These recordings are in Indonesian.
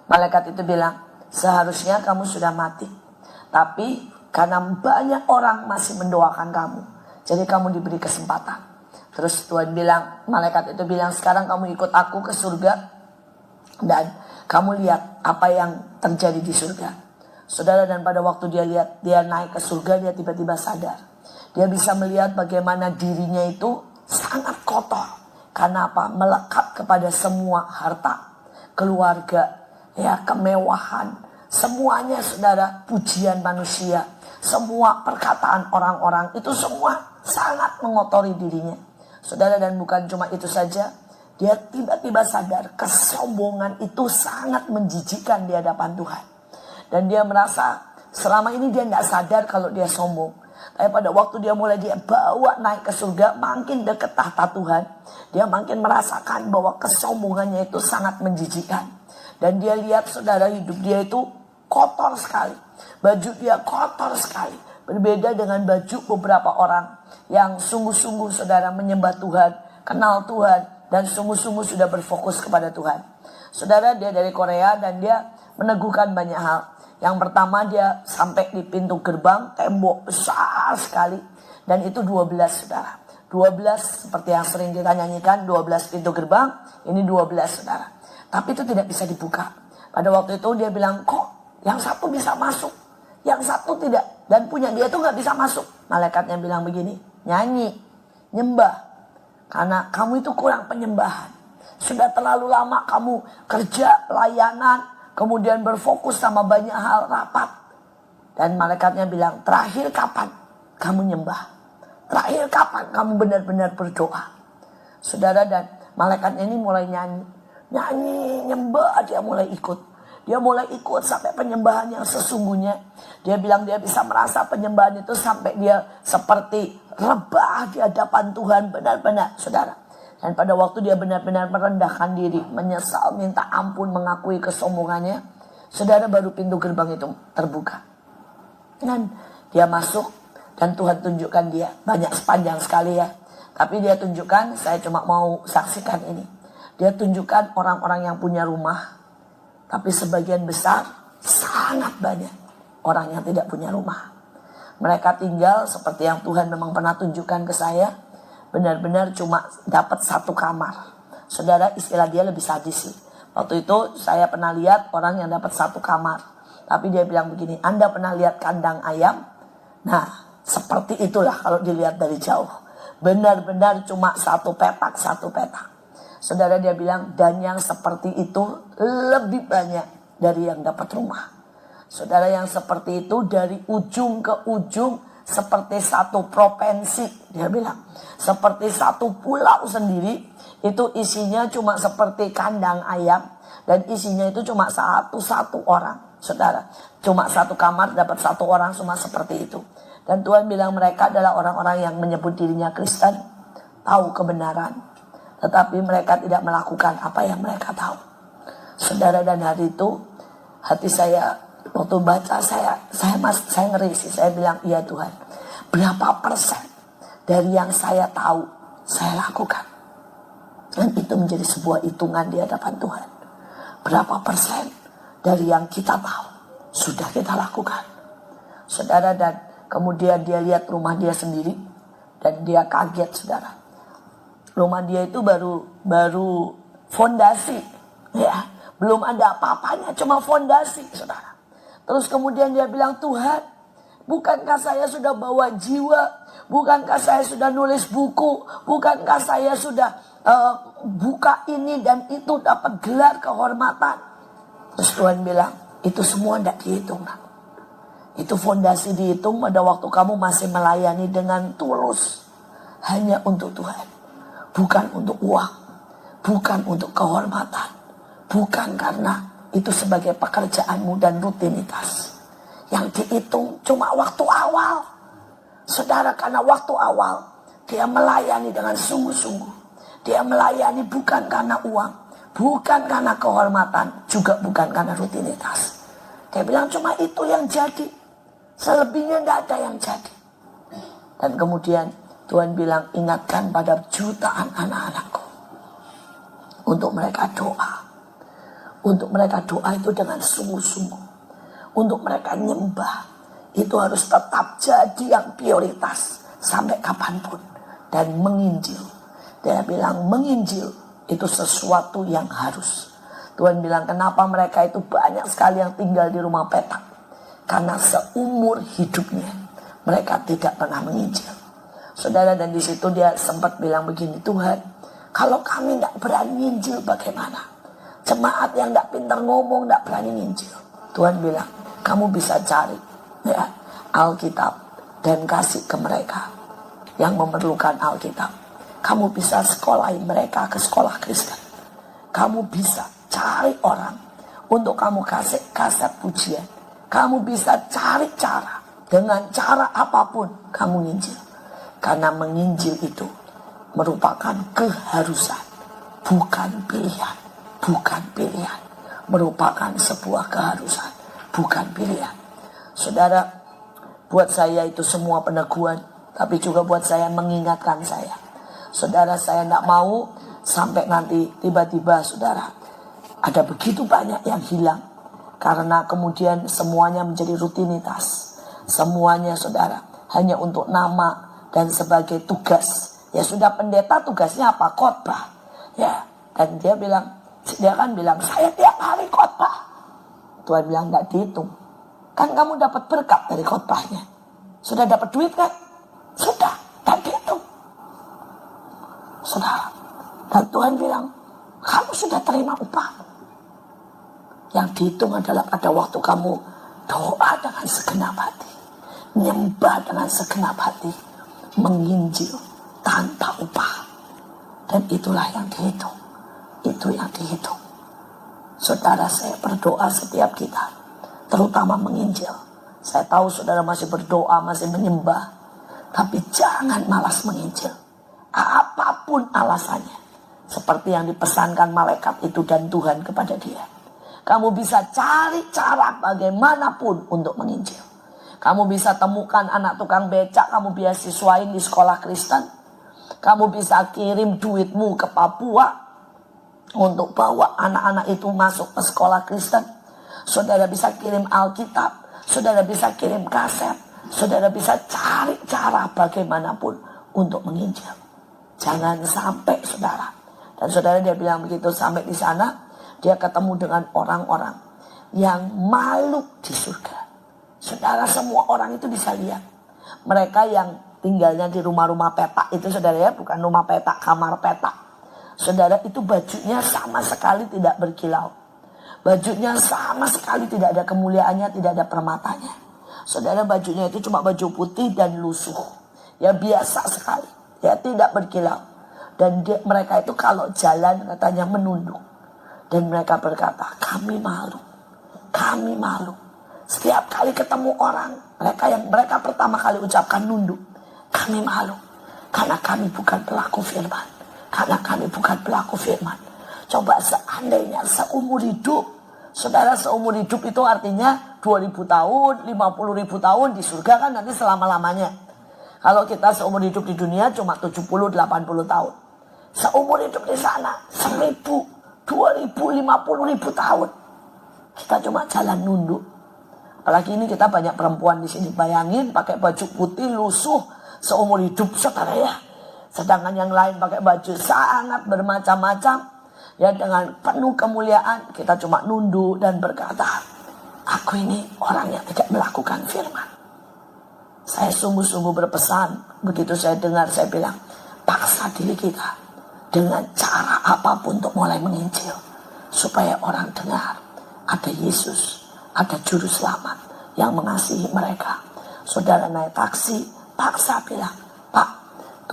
Malaikat itu bilang, seharusnya kamu sudah mati. Tapi karena banyak orang masih mendoakan kamu, jadi kamu diberi kesempatan. Terus Tuhan bilang, malaikat itu bilang, sekarang kamu ikut aku ke surga. Dan kamu lihat apa yang terjadi di surga. Saudara, dan pada waktu dia naik ke surga, dia tiba-tiba sadar. Dia bisa melihat bagaimana dirinya itu sangat kotor. Karena apa? Melekat kepada semua harta, keluarga, ya, kemewahan, semuanya saudara, pujian manusia, semua perkataan orang-orang, itu semua sangat mengotori dirinya. Saudara, dan bukan cuma itu saja, dia tiba-tiba sadar kesombongan itu sangat menjijikkan di hadapan Tuhan. Dan dia merasa selama ini dia gak sadar kalau dia sombong. Tapi pada waktu dia mulai dia bawa naik ke surga, makin dekat tahta Tuhan, dia makin merasakan bahwa kesombongannya itu sangat menjijikkan. Dan dia lihat saudara, hidup dia itu kotor sekali. Baju dia kotor sekali. Berbeda dengan baju beberapa orang yang sungguh-sungguh saudara menyembah Tuhan, kenal Tuhan, dan sungguh-sungguh sudah berfokus kepada Tuhan. Saudara, dia dari Korea dan dia meneguhkan banyak hal. Yang pertama, dia sampai di pintu gerbang, tembok besar sekali. Dan itu 12 saudara. 12 seperti yang sering kita nyanyikan, 12 pintu gerbang, ini 12 saudara. Tapi itu tidak bisa dibuka. Pada waktu itu dia bilang, kok yang satu bisa masuk, yang satu tidak. Dan punya dia tuh gak bisa masuk. Malaikatnya bilang begini, nyanyi, nyembah. Karena kamu itu kurang penyembahan. Sudah terlalu lama kamu kerja, pelayanan, kemudian berfokus sama banyak hal, rapat. Dan malaikatnya bilang, terakhir kapan kamu nyembah? Terakhir kapan kamu benar-benar berdoa? Saudara, dan malaikatnya ini mulai nyanyi. Nyanyi, nyembah, dia mulai ikut. Dia mulai ikut sampai penyembahan yang sesungguhnya. Dia bilang dia bisa merasa penyembahan itu sampai dia seperti rebah di hadapan Tuhan, benar-benar saudara. Dan pada waktu dia benar-benar merendahkan diri, menyesal, minta ampun, mengakui kesombongannya, saudara, baru pintu gerbang itu terbuka. Dan dia masuk dan Tuhan tunjukkan dia, banyak sepanjang sekali ya. Tapi dia tunjukkan, saya cuma mau saksikan ini. Dia tunjukkan orang-orang yang punya rumah, tapi sebagian besar, sangat banyak orang yang tidak punya rumah. Mereka tinggal seperti yang Tuhan memang pernah tunjukkan ke saya, benar-benar cuma dapat satu kamar. Saudara, istilah dia lebih sadis sih. Waktu itu saya pernah lihat orang yang dapat satu kamar. Tapi dia bilang begini, Anda pernah lihat kandang ayam? Nah, seperti itulah kalau dilihat dari jauh. Benar-benar cuma satu petak. Saudara, dia bilang, dan yang seperti itu lebih banyak dari yang dapat rumah. Saudara, yang seperti itu dari ujung ke ujung, seperti satu provinsi, dia bilang. Seperti satu pulau sendiri, itu isinya cuma seperti kandang ayam. Dan isinya itu cuma satu orang, saudara. Cuma satu kamar dapat satu orang, cuma seperti itu. Dan Tuhan bilang mereka adalah orang-orang yang menyebut dirinya Kristen, tahu kebenaran, tetapi mereka tidak melakukan apa yang mereka tahu. Saudara, dan hari itu, hati saya, waktu baca saya ngeri sih. Saya bilang, iya Tuhan, berapa persen dari yang saya tahu saya lakukan? Dan itu menjadi sebuah hitungan di hadapan Tuhan. Berapa persen dari yang kita tahu sudah kita lakukan? Saudara, dan kemudian dia lihat rumah dia sendiri dan dia kaget, saudara. Rumah dia itu baru fondasi, ya, belum ada apa-apanya, cuma fondasi, saudara. Terus kemudian dia bilang, Tuhan, bukankah saya sudah bawa jiwa? Bukankah saya sudah nulis buku? Bukankah saya sudah buka ini dan itu, dapat gelar kehormatan? Terus Tuhan bilang, itu semua tidak dihitung. Itu fondasi dihitung pada waktu kamu masih melayani dengan tulus. Hanya untuk Tuhan. Bukan untuk uang. Bukan untuk kehormatan. Bukan karena itu sebagai pekerjaanmu dan rutinitas. Yang dihitung cuma waktu awal. Saudara, karena waktu awal dia melayani dengan sungguh-sungguh. Dia melayani bukan karena uang, bukan karena kehormatan, juga bukan karena rutinitas. Dia bilang cuma itu yang jadi. Selebihnya tidak ada yang jadi. Dan kemudian Tuhan bilang, ingatkan pada jutaan anak-anakku. Untuk mereka doa. Untuk mereka doa itu dengan sungguh-sungguh. Untuk mereka nyembah itu harus tetap jadi yang prioritas sampai kapanpun. Dan menginjil. Dia bilang menginjil itu sesuatu yang harus. Tuhan bilang kenapa mereka itu banyak sekali yang tinggal di rumah petak. Karena seumur hidupnya mereka tidak pernah menginjil. Saudara, dan di situ dia sempat bilang begini, Tuhan, kalau kami tidak berani nginjil bagaimana? Jemaat yang tidak pintar ngomong tidak berani nginjil. Tuhan bilang, kamu bisa cari ya Alkitab dan kasih ke mereka yang memerlukan Alkitab. Kamu bisa sekolahin mereka ke sekolah Kristen. Kamu bisa cari orang untuk kamu kasih kaset pujian. Kamu bisa cari cara, dengan cara apapun kamu nginjil. Karena menginjil itu merupakan keharusan, bukan pilihan. Bukan pilihan. Merupakan sebuah keharusan, bukan pilihan. Saudara, buat saya itu semua peneguhan, tapi juga buat saya mengingatkan saya. Saudara, saya tidak mau sampai nanti tiba-tiba saudara ada begitu banyak yang hilang. Karena kemudian semuanya menjadi rutinitas. Semuanya saudara hanya untuk nama dan sebagai tugas. Ya sudah, pendeta tugasnya apa? Khotbah. Ya, dan dia kan bilang saya tiap hari khotbah. Tuhan bilang enggak dihitung. Kan kamu dapat berkat dari khotbahnya. Sudah dapat duit kan? Sudah, enggak dihitung. Saudara, dan Tuhan bilang kamu sudah terima upah. Yang dihitung adalah pada waktu kamu doa dengan segenap hati, nyembah dengan segenap hati, menginjil tanpa upah. Dan itulah yang dihitung. Itu yang dihitung. Saudara, saya berdoa setiap kita, terutama menginjil. Saya tahu saudara masih berdoa, masih menyembah, tapi jangan malas menginjil. Apapun alasannya, seperti yang dipesankan malaikat itu dan Tuhan kepada dia. Kamu bisa cari cara bagaimanapun untuk menginjil. Kamu bisa temukan anak tukang becak, kamu beasiswain di sekolah Kristen. Kamu bisa kirim duitmu ke Papua untuk bawa anak-anak itu masuk ke sekolah Kristen. Saudara bisa kirim Alkitab, saudara bisa kirim kaset, saudara bisa cari cara bagaimanapun untuk menginjil. Jangan sampai saudara. Dan saudara, dia bilang begitu sampai di sana, dia ketemu dengan orang-orang yang malu di surga. Saudara, semua orang itu bisa lihat. Mereka yang tinggalnya di rumah-rumah petak itu saudara ya, bukan rumah petak, kamar petak. Saudara, itu bajunya sama sekali tidak berkilau. Bajunya sama sekali tidak ada kemuliaannya, tidak ada permatanya. Saudara, bajunya itu cuma baju putih dan lusuh. Ya biasa sekali. Ya tidak berkilau. Dan mereka itu kalau jalan katanya menunduk. Dan mereka berkata, kami malu. Kami malu. Setiap kali ketemu orang, mereka pertama kali ucapkan nunduk. Kami malu. Karena kami bukan pelaku firman. Karena kami bukan pelaku firman. Coba seandainya seumur hidup. Saudara, seumur hidup itu artinya 2000 tahun, 50.000 tahun di surga kan nanti selama-lamanya. Kalau kita seumur hidup di dunia cuma 70-80 tahun. Seumur hidup di sana 1000, 2000, 50.000 tahun. Kita cuma jalan nunduk. Apalagi ini kita banyak perempuan di sini. Bayangin pakai baju putih lusuh seumur hidup saudara ya. Sedangkan yang lain pakai baju sangat bermacam-macam. Ya dengan penuh kemuliaan kita cuma nunduk dan berkata, aku ini orang yang tidak melakukan firman. Saya sungguh-sungguh berpesan. Begitu saya dengar, saya bilang, paksa diri kita dengan cara apapun untuk mulai menginjil. Supaya orang dengar ada Yesus, ada juru selamat yang mengasihi mereka. Saudara naik taksi, paksa bilang, Pak,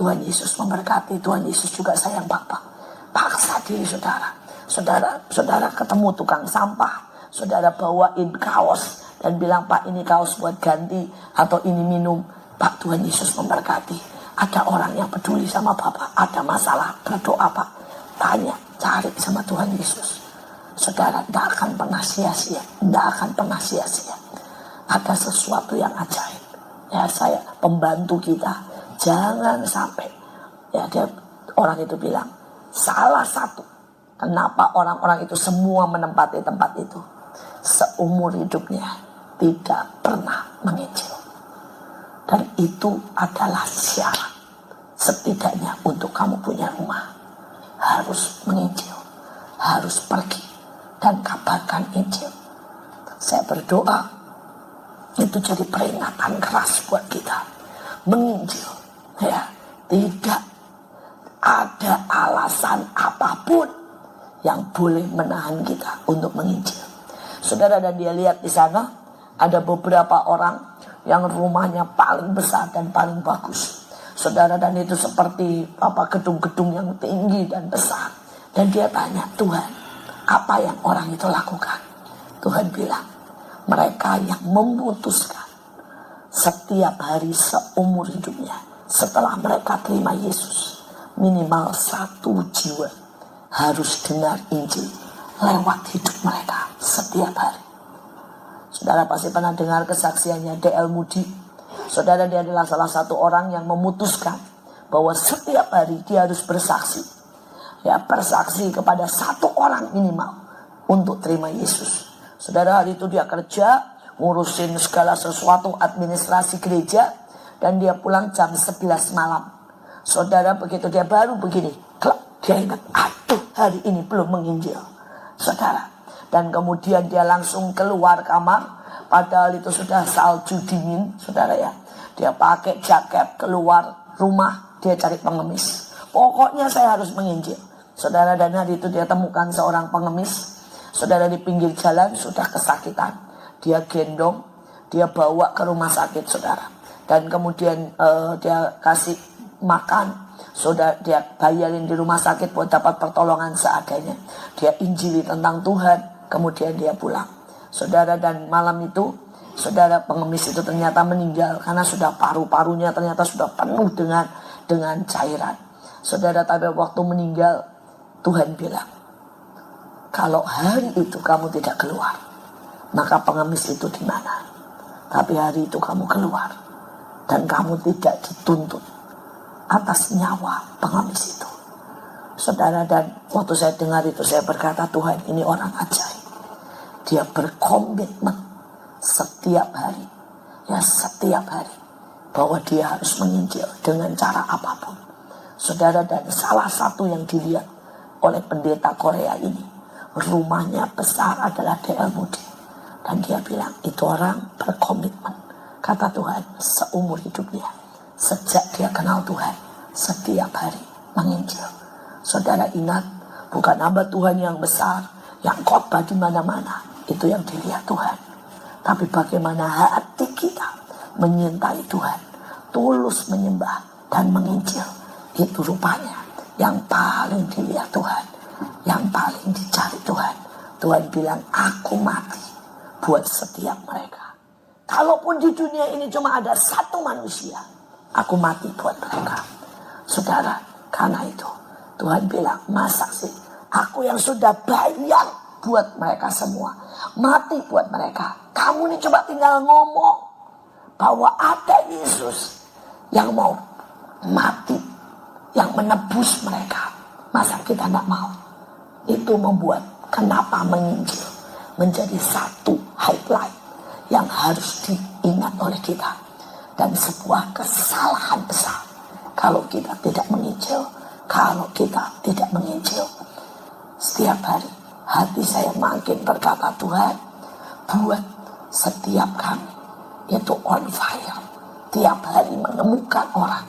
Tuhan Yesus memberkati, Tuhan Yesus juga sayang Bapak. Paksa diri saudara. Saudara ketemu tukang sampah, saudara bawain kaos dan bilang, Pak ini kaos buat ganti atau ini minum. Pak, Tuhan Yesus memberkati. Ada orang yang peduli sama Bapak, ada masalah, berdoa Pak. Tanya, cari sama Tuhan Yesus. Saudara, tidak akan pernah sia-sia. Tidak akan pernah sia-sia. Ada sesuatu yang ajaib. Ya, saya pembantu kita. Jangan sampai. Ya, orang itu bilang, salah satu Kenapa orang-orang itu semua menempati tempat itu? Seumur hidupnya tidak pernah menginjil. Dan itu adalah syarat. Setidaknya untuk kamu punya rumah, harus menginjil, harus pergi dan kabarkan Injil. Saya berdoa itu jadi peringatan keras buat kita. Menginjil, ya, tidak ada alasan apapun yang boleh menahan kita untuk menginjil. Saudara, dan dia lihat di sana ada beberapa orang yang rumahnya paling besar dan paling bagus. Saudara, dan itu seperti gedung-gedung yang tinggi dan besar. Dan dia tanya, Tuhan, apa yang orang itu lakukan? Tuhan bilang, mereka yang memutuskan setiap hari seumur hidupnya setelah mereka terima Yesus, minimal 1 jiwa harus dengar Injil lewat hidup mereka setiap hari. Saudara pasti pernah dengar kesaksiannya D.L. Moody. Saudara, dia adalah salah satu orang yang memutuskan bahwa setiap hari dia harus bersaksi. Ya, bersaksi kepada 1 orang minimal untuk terima Yesus. Saudara, hari itu dia kerja, ngurusin segala sesuatu administrasi gereja, dan dia pulang jam 11 malam. Saudara, begitu dia baru begini, dia ingat, aduh, hari ini belum menginjil. Saudara, dan kemudian dia langsung keluar kamar, padahal itu sudah salju dingin, saudara ya. Dia pakai jaket, keluar rumah, dia cari pengemis. Pokoknya saya harus menginjil. Saudara, dan hari itu dia temukan seorang pengemis. Saudara, di pinggir jalan sudah kesakitan. Dia gendong, dia bawa ke rumah sakit, saudara. Dan kemudian dia kasih makan. Saudara, dia bayarin di rumah sakit buat dapat pertolongan seadanya. Dia injili tentang Tuhan, kemudian dia pulang. Saudara, dan malam itu, saudara, pengemis itu ternyata meninggal karena sudah paru-parunya ternyata sudah penuh dengan cairan. Saudara, tapi waktu meninggal, Tuhan bilang, kalau hari itu kamu tidak keluar, maka pengemis itu di mana? Tapi hari itu kamu keluar dan kamu tidak dituntut atas nyawa pengemis itu. Saudara, dan waktu saya dengar itu saya berkata, Tuhan, ini orang ajaib. Dia berkomitmen setiap hari, ya setiap hari, bahwa dia harus menginjil dengan cara apapun. Saudara, dan salah satu yang dilihat oleh pendeta Korea ini, rumahnya besar adalah D.L. Moody. Dan dia bilang, itu orang berkomitmen, kata Tuhan, seumur hidupnya. Sejak dia kenal Tuhan, setiap hari menginjil. Saudara, ingat, bukan hamba Tuhan yang besar, yang khotbah di mana-mana, itu yang dilihat Tuhan. Tapi bagaimana hati kita menyintai Tuhan, tulus menyembah dan menginjil, itu rupanya yang paling dilihat Tuhan, yang paling dicari Tuhan. Tuhan bilang, aku mati buat setiap mereka. Kalaupun di dunia ini cuma ada 1 manusia, aku mati buat mereka. Saudara, karena itu Tuhan bilang, masa sih aku yang sudah bayar buat mereka semua, mati buat mereka, kamu ini coba tinggal ngomong bahwa ada Yesus yang mau mati, yang menebus mereka. Masa kita tidak mau? Itu membuat kenapa menginjil menjadi satu highlight yang harus diingat oleh kita. Dan sebuah kesalahan besar kalau kita tidak menginjil. Kalau kita tidak menginjil, setiap hari hati saya makin berkata, Tuhan, buat setiap kami itu on fire. Tiap hari menemukan orang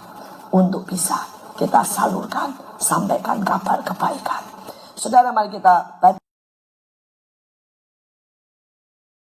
untuk bisa kita salurkan, sampaikan kabar kebaikan. Saudara, mari kita baca.